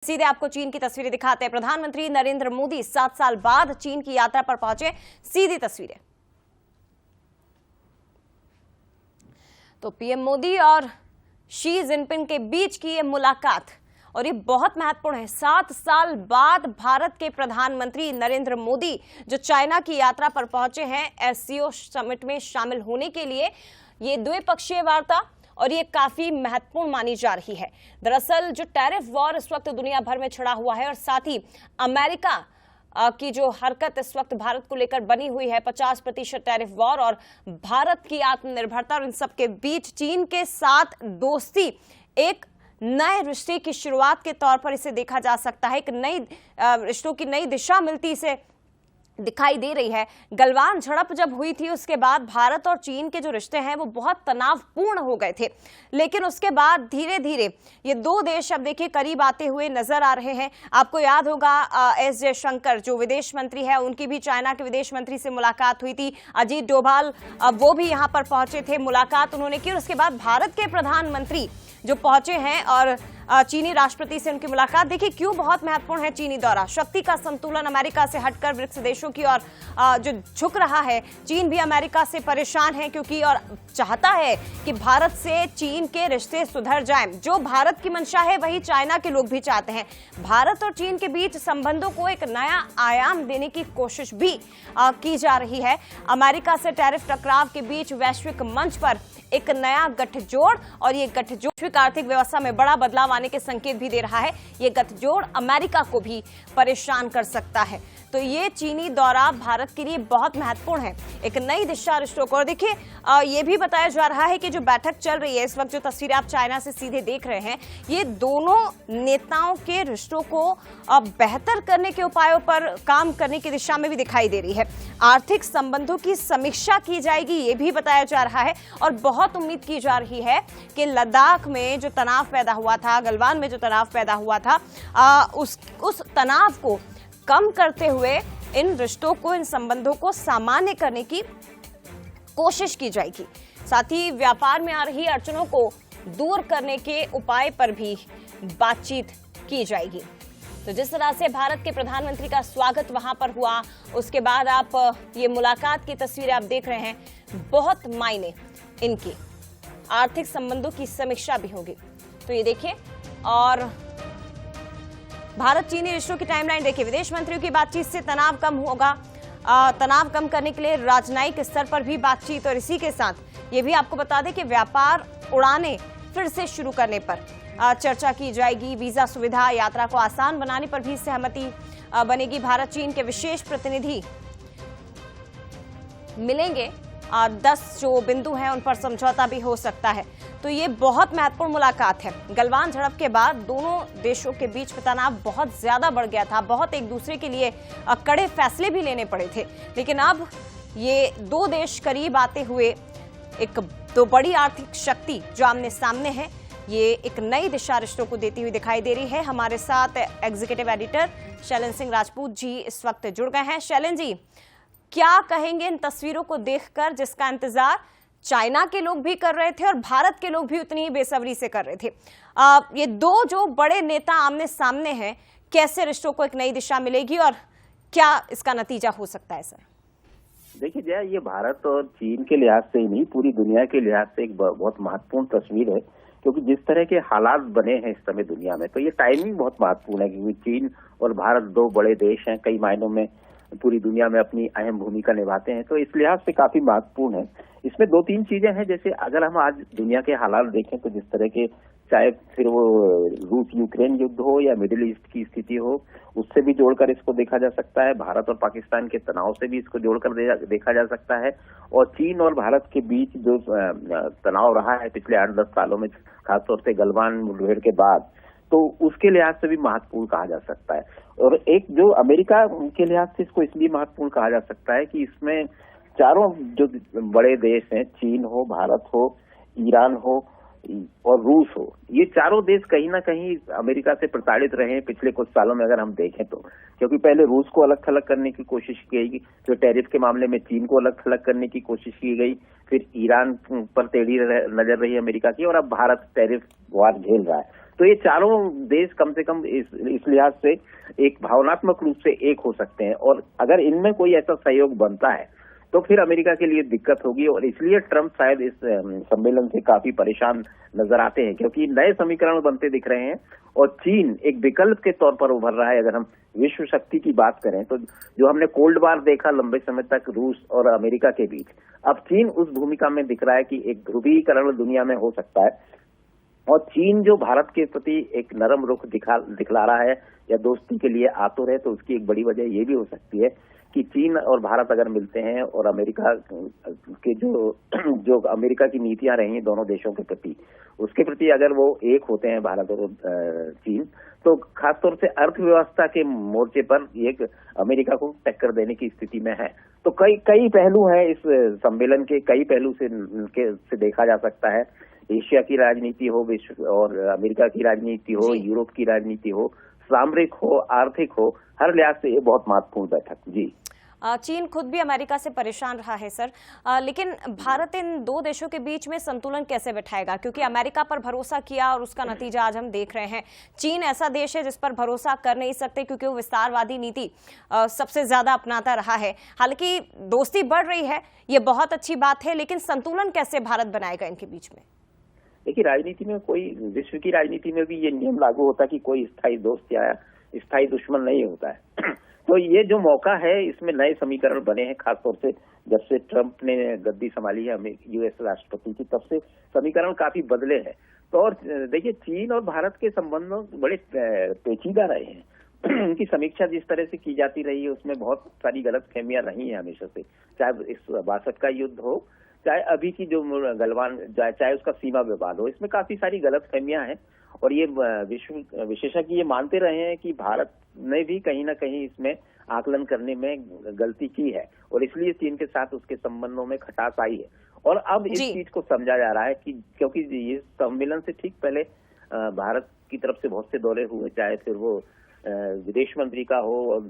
सीधे आपको चीन की तस्वीरें दिखाते हैं। प्रधानमंत्री नरेंद्र मोदी 7 साल बाद चीन की यात्रा पर पहुंचे। सीधी तस्वीरें। तो पीएम मोदी और शी जिनपिंग के बीच की ये मुलाकात और ये बहुत महत्वपूर्ण है। 7 साल बाद भारत के प्रधानमंत्री नरेंद्र मोदी जो चाइना की यात्रा पर पहुंचे हैं एससीओ समिट में शामिल होने के लिए, ये द्विपक्षीय वार्ता और ये काफी महत्वपूर्ण मानी जा रही है। दरअसल जो टैरिफ वॉर इस वक्त दुनिया भर में छिड़ा हुआ है और साथ ही अमेरिका की जो हरकत इस वक्त भारत को लेकर बनी हुई है, 50% टैरिफ वॉर और भारत की आत्मनिर्भरता और इन सब के बीच चीन के साथ दोस्ती एक नए रिश्ते की शुरुआत के तौर पर इसे देखा जा सकता है। एक नई रिश्तों की नई दिशा मिलती इसे दिखाई दे रही है। गलवान झड़प जब हुई थी उसके बाद भारत और चीन के जो रिश्ते हैं वो बहुत तनावपूर्ण हो गए थे, लेकिन उसके बाद धीरे धीरे ये दो देश अब देखिए करीब आते हुए नजर आ रहे हैं। आपको याद होगा एस जयशंकर जो विदेश मंत्री है, उनकी भी चाइना के विदेश मंत्री से मुलाकात हुई थी। अजीत डोभाल वो भी यहां पर पहुंचे थे, मुलाकात उन्होंने की और उसके बाद भारत के प्रधानमंत्री जो पहुंचे हैं और चीनी राष्ट्रपति से उनकी मुलाकात। देखिए क्यों बहुत महत्वपूर्ण है चीनी दौरा। शक्ति का संतुलन अमेरिका से हटकर ब्रिक्स देशों की ओर जो झुक रहा है। चीन भी अमेरिका से परेशान है क्योंकि और चाहता है कि भारत से चीन के रिश्ते सुधर जाएं। जो भारत की मंशा है वही चाइना के लोग भी चाहते हैं। भारत और चीन के बीच संबंधों को एक नया आयाम देने की कोशिश भी की जा रही है। अमेरिका से टैरिफ टकराव के बीच वैश्विक मंच पर एक नया गठजोड़ और ये गठजोड़ आर्थिक व्यवस्था में बड़ा बदलाव आने के संकेत भी दे रहा है। ये गठजोड़ अमेरिका को भी परेशान कर सकता है। तो ये चीनी दौरा भारत के लिए बहुत महत्वपूर्ण है, एक नई दिशा रिश्तों को। और देखिए ये भी बताया जा रहा है कि जो बैठक चल रही है इस वक्त, जो तस्वीरें आप चाइना से सीधे देख रहे हैं, ये दोनों नेताओं के रिश्तों को बेहतर करने के उपायों पर काम करने की दिशा में भी दिखाई दे रही है। आर्थिक संबंधों की समीक्षा की जाएगी ये भी बताया जा रहा है और बहुत उम्मीद की जा रही है कि लद्दाख में जो तनाव पैदा हुआ था, गलवान में जो तनाव पैदा हुआ था, उस तनाव को कम करते हुए इन रिश्तों को, इन संबंधों को सामान्य करने की कोशिश की जाएगी। साथ ही व्यापार में आ रही अड़चनों को दूर करने के उपाय पर भी बातचीत की जाएगी। तो जिस तरह से भारत के प्रधानमंत्री का स्वागत वहां पर हुआ, उसके बाद आप ये मुलाकात की तस्वीरें आप देख रहे हैं, बहुत मायने इनकी। आर्थिक संबंधों की समीक्षा भी होगी। तो ये देखिए, और भारत चीनी रिश्तों की टाइमलाइन देखिए। विदेश मंत्रियों की बातचीत से तनाव कम होगा, तनाव कम करने के लिए राजनयिक स्तर पर भी बातचीत। और इसी के साथ ये भी आपको बता दें कि व्यापार उड़ानें फिर से शुरू करने पर चर्चा की जाएगी। वीजा सुविधा, यात्रा को आसान बनाने पर भी सहमति बनेगी। भारत चीन के विशेष प्रतिनिधि मिलेंगे, 10 जो बिंदु हैं उन पर समझौता भी हो सकता है। तो ये बहुत महत्वपूर्ण मुलाकात है। गलवान झड़प के बाद दोनों देशों के बीच तनाव बहुत ज्यादा बढ़ गया था, बहुत एक दूसरे के लिए कड़े फैसले भी लेने पड़े थे, लेकिन अब ये दो देश करीब आते हुए एक दो बड़ी आर्थिक शक्ति जो आमने सामने है, ये एक नई दिशा रिश्तों को देती हुई दिखाई दे रही है। हमारे साथ एग्जीक्यूटिव एडिटर शैलन सिंह राजपूत जी इस वक्त जुड़ गए हैं। शैलन जी, क्या कहेंगे इन तस्वीरों को देखकर, जिसका इंतजार चाइना के लोग भी कर रहे थे और भारत के लोग भी उतनी ही बेसब्री से कर रहे थे। ये दो जो बड़े नेता आमने सामने हैं, कैसे रिश्तों को एक नई दिशा मिलेगी और क्या इसका नतीजा हो सकता है सर? देखिए जया, ये भारत और चीन के लिहाज से ही नहीं, पूरी दुनिया के लिहाज से एक बहुत महत्वपूर्ण तस्वीर है, क्योंकि जिस तरह के हालात बने हैं इस समय दुनिया में, तो ये टाइमिंग बहुत महत्वपूर्ण है। क्योंकि चीन और भारत दो बड़े देश हैं, कई मायनों में पूरी दुनिया में अपनी अहम भूमिका निभाते हैं, तो इस लिहाज से काफी महत्वपूर्ण है। इसमें 2-3 चीजें हैं। जैसे अगर हम आज दुनिया के हालात देखें तो जिस तरह के, चाहे फिर वो रूस यूक्रेन युद्ध हो या मिडिल ईस्ट की स्थिति हो, उससे भी जोड़कर इसको देखा जा सकता है। भारत और पाकिस्तान के तनाव से भी इसको जोड़कर देखा जा सकता है। और चीन और भारत के बीच जो तनाव रहा है पिछले 8-10 सालों में, खासतौर से गलवान मुठभेड़ के बाद, तो उसके लिहाज से भी महत्वपूर्ण कहा जा सकता है। और एक जो अमेरिका के लिहाज से इसको इसलिए महत्वपूर्ण कहा जा सकता है कि इसमें चारों जो बड़े देश हैं, चीन हो, भारत हो, ईरान हो और रूस हो, ये चारों देश कहीं ना कहीं अमेरिका से प्रताड़ित रहे हैं पिछले कुछ सालों में अगर हम देखें तो। क्योंकि पहले रूस को अलग थलग करने की कोशिश की गई, फिर टैरिफ के मामले में चीन को अलग थलग करने की कोशिश की गई, फिर ईरान पर टेढ़ी नजर रही अमेरिका की, और अब भारत टैरिफ वार झेल रहा है। तो ये चारों देश कम से कम इस लिहाज से एक भावनात्मक रूप से एक हो सकते हैं, और अगर इनमें कोई ऐसा सहयोग बनता है तो फिर अमेरिका के लिए दिक्कत होगी। और इसलिए ट्रंप शायद इस सम्मेलन से काफी परेशान नजर आते हैं, क्योंकि नए समीकरण बनते दिख रहे हैं और चीन एक विकल्प के तौर पर उभर रहा है। अगर हम विश्व शक्ति की बात करें तो जो हमने कोल्ड वार देखा लंबे समय तक रूस और अमेरिका के बीच, अब चीन उस भूमिका में दिख रहा है कि एक ध्रुवीकरण दुनिया में हो सकता है, और चीन जो भारत के प्रति एक नरम रुख दिखला रहा है या दोस्ती के लिए आतुर है, तो उसकी एक बड़ी वजह ये भी हो सकती है कि चीन और भारत अगर मिलते हैं और अमेरिका के जो अमेरिका की नीतियां रही हैं दोनों देशों के प्रति, उसके प्रति अगर वो एक होते हैं भारत और चीन, तो खासतौर से अर्थव्यवस्था के मोर्चे पर एक अमेरिका को टक्कर देने की स्थिति में है। तो कई पहलू हैं इस सम्मेलन के, कई पहलू से देखा जा सकता है। एशिया की राजनीति हो, विश्व और अमेरिका की राजनीति हो, यूरोप की राजनीति हो, सामरिक हो, आर्थिक हो, हर लिहाज से ये बहुत महत्वपूर्ण बैठक। जी, चीन खुद भी अमेरिका से परेशान रहा है सर, लेकिन भारत इन दो देशों के बीच में संतुलन कैसे बैठाएगा? क्योंकि अमेरिका पर भरोसा किया और उसका नतीजा आज हम देख रहे हैं। चीन ऐसा देश है जिस पर भरोसा कर नहीं सकते, क्योंकि वो विस्तारवादी नीति सबसे ज्यादा अपनाता रहा है। हालांकि दोस्ती बढ़ रही है, ये बहुत अच्छी बात है, लेकिन संतुलन कैसे भारत बनाएगा इनके बीच में? देखिए, राजनीति में विश्व की राजनीति में भी ये नियम लागू होता है कि कोई स्थायी दोस्त या स्थायी दुश्मन नहीं होता है। तो ये जो मौका है, इसमें नए समीकरण बने हैं, खासतौर से जब से ट्रंप ने गद्दी संभाली है यूएस राष्ट्रपति की, तब से समीकरण काफी बदले हैं। तो और देखिए, चीन और भारत के संबंध बड़े पेचीदा रहे हैं। उनकी समीक्षा जिस तरह से की जाती रही है, उसमें बहुत सारी गलतफहमियां रही हैं हमेशा से, चाहे इस 62 का युद्ध हो, चाहे अभी की जो गलवान, चाहे उसका सीमा विवाद हो, इसमें काफी सारी गलतफहमियां हैं। और ये विश्व विशेषज्ञ ये मानते रहे हैं कि भारत ने भी कहीं ना कहीं इसमें आकलन करने में गलती की है, और इसलिए चीन के साथ उसके संबंधों में खटास आई है। और अब इस चीज को समझा जा रहा है कि क्योंकि ये सम्मेलन से ठीक पहले भारत की तरफ से बहुत से दौरे हुए, चाहे फिर वो विदेश मंत्री का हो और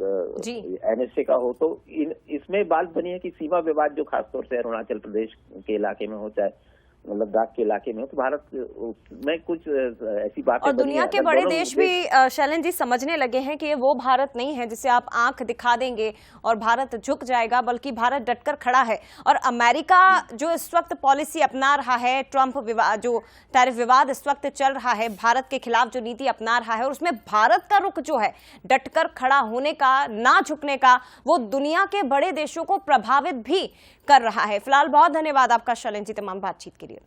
एनएसए का हो, तो इसमें बात बनी है कि सीमा विवाद जो खासतौर से अरुणाचल प्रदेश के इलाके में हो, चाहे लद्दाख के इलाके में हो, तो भारत में कुछ ऐसी बातें और दुनिया के बड़े देश भी शैलेंद्र जी समझने लगे हैं कि ये वो भारत नहीं है जिसे आप आंख दिखा देंगे और भारत झुक जाएगा, बल्कि भारत डटकर खड़ा है। और अमेरिका जो इस वक्त पॉलिसी अपना रहा है, ट्रंप जो टैरिफ विवाद इस वक्त चल रहा है, भारत के खिलाफ जो नीति अपना रहा है, और उसमें भारत का रुख जो है डटकर खड़ा होने का, ना झुकने का, वो दुनिया के बड़े देशों को प्रभावित भी कर रहा है। फिलहाल बहुत धन्यवाद आपका शैलेंद्र जी तमाम बातचीत के लिए।